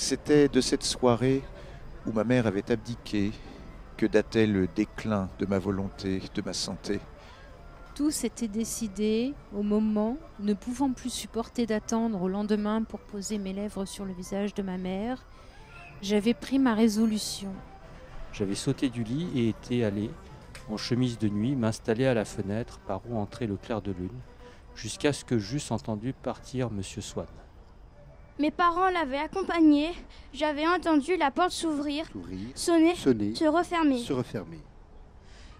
C'était de cette soirée où ma mère avait abdiqué que datait le déclin de ma volonté, de ma santé. Tout s'était décidé au moment, ne pouvant plus supporter d'attendre au lendemain pour poser mes lèvres sur le visage de ma mère. J'avais pris ma résolution. J'avais sauté du lit et été allé, en chemise de nuit, m'installer à la fenêtre par où entrait le clair de lune, jusqu'à ce que j'eusse entendu partir Monsieur Swann. Mes parents l'avaient accompagné, j'avais entendu la porte s'ouvrir, sonner, se refermer.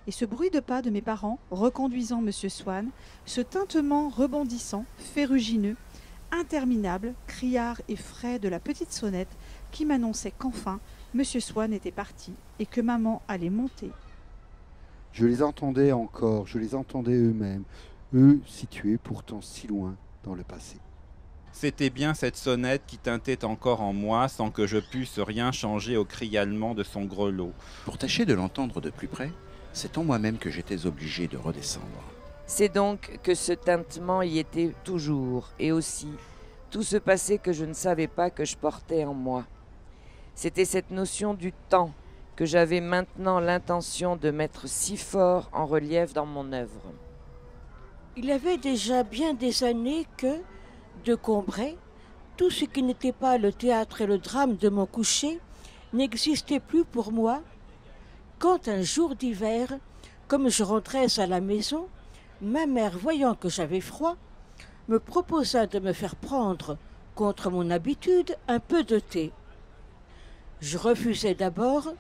Et ce bruit de pas de mes parents, reconduisant Monsieur Swann, ce tintement rebondissant, ferrugineux, interminable, criard et frais de la petite sonnette qui m'annonçait qu'enfin Monsieur Swann était parti et que maman allait monter. Je les entendais encore, je les entendais eux-mêmes, eux situés pourtant si loin dans le passé. C'était bien cette sonnette qui tintait encore en moi sans que je pusse rien changer au criallement de son grelot. Pour tâcher de l'entendre de plus près, c'est en moi-même que j'étais obligé de redescendre. C'est donc que ce tintement y était toujours, et aussi tout ce passé que je ne savais pas que je portais en moi. C'était cette notion du temps que j'avais maintenant l'intention de mettre si fort en relief dans mon œuvre. Il y avait déjà bien des années que, de Combray, tout ce qui n'était pas le théâtre et le drame de mon coucher n'existait plus pour moi, quand un jour d'hiver, comme je rentrais à la maison, ma mère, voyant que j'avais froid, me proposa de me faire prendre, contre mon habitude, un peu de thé. Je refusai d'abord,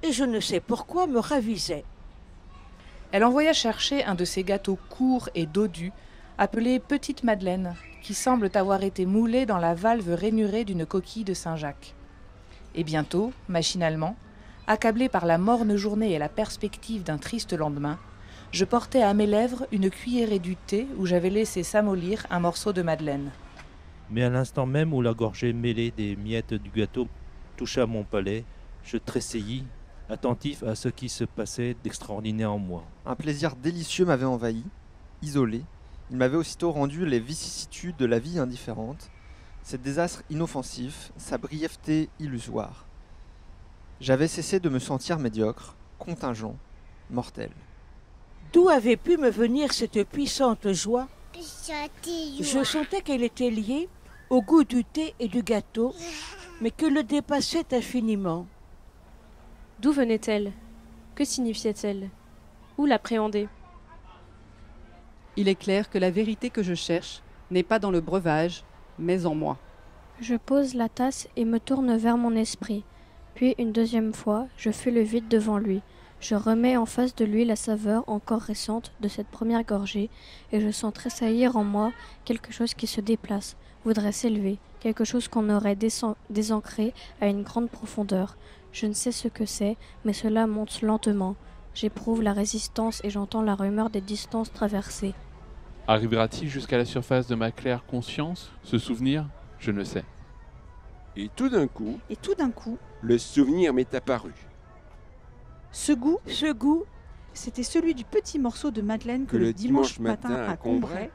et je ne sais pourquoi me ravisai. Elle envoya chercher un de ces gâteaux courts et dodus, appelés Petite Madeleine, qui semblent avoir été moulés dans la valve rainurée d'une coquille de Saint-Jacques. Et bientôt, machinalement, accablé par la morne journée et la perspective d'un triste lendemain, je portais à mes lèvres une cuillerée du thé où j'avais laissé s'amollir un morceau de madeleine. Mais à l'instant même où la gorgée mêlée des miettes du gâteau toucha mon palais, je tressaillis, attentif à ce qui se passait d'extraordinaire en moi. Un plaisir délicieux m'avait envahi, isolé. Il m'avait aussitôt rendu les vicissitudes de la vie indifférentes, ses désastres inoffensifs, sa brièveté illusoire. J'avais cessé de me sentir médiocre, contingent, mortel. D'où avait pu me venir cette puissante joie? Je sentais qu'elle était liée au goût du thé et du gâteau, mais que le dépassait infiniment. D'où venait-elle? Que signifiait-elle? Où l'appréhender? Il est clair que la vérité que je cherche n'est pas dans le breuvage, mais en moi. Je pose la tasse et me tourne vers mon esprit. Puis une deuxième fois, je fais le vide devant lui. Je remets en face de lui la saveur encore récente de cette première gorgée et je sens tressaillir en moi quelque chose qui se déplace, voudrait s'élever, quelque chose qu'on aurait désancré à une grande profondeur. Je ne sais ce que c'est, mais cela monte lentement. J'éprouve la résistance et j'entends la rumeur des distances traversées. Arrivera-t-il jusqu'à la surface de ma claire conscience, ce souvenir? Je ne sais. Et tout d'un coup, le souvenir m'est apparu. Ce goût, c'était celui du petit morceau de madeleine que le dimanche matin à Combray,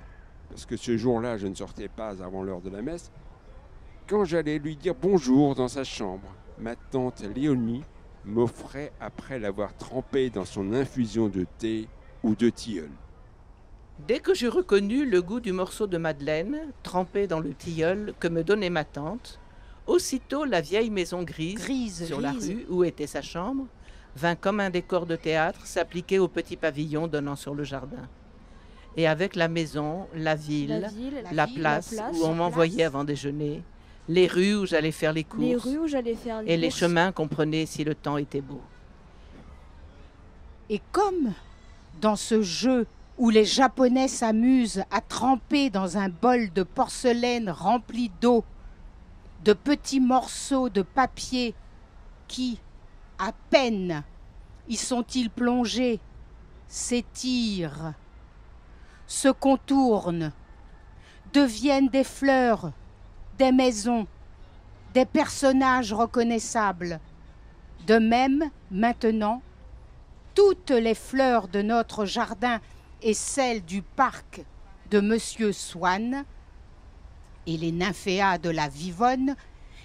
parce que ce jour-là, je ne sortais pas avant l'heure de la messe, quand j'allais lui dire bonjour dans sa chambre, ma tante Léonie m'offrait après l'avoir trempé dans son infusion de thé ou de tilleul. Dès que j'ai reconnu le goût du morceau de madeleine, trempé dans le tilleul que me donnait ma tante, aussitôt la vieille maison grise sur la rue où était sa chambre vint comme un décor de théâtre s'appliquer au petit pavillon donnant sur le jardin. Et avec la maison, la ville, la place où on m'envoyait avant déjeuner, les rues où j'allais faire les courses, et les chemins qu'on prenait si le temps était beau. Et comme dans ce jeu où les Japonais s'amusent à tremper dans un bol de porcelaine rempli d'eau de petits morceaux de papier qui, à peine y sont-ils plongés, s'étirent, se contournent, deviennent des fleurs, des maisons, des personnages reconnaissables. De même, maintenant, toutes les fleurs de notre jardin et celles du parc de Monsieur Swann et les nymphéas de la Vivonne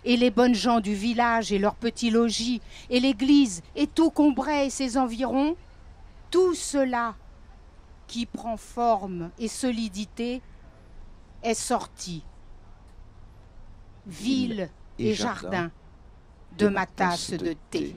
et les bonnes gens du village et leurs petits logis, et l'église, et tout Combray et ses environs, tout cela qui prend forme et solidité est sorti. Ville et jardin de ma tasse de thé.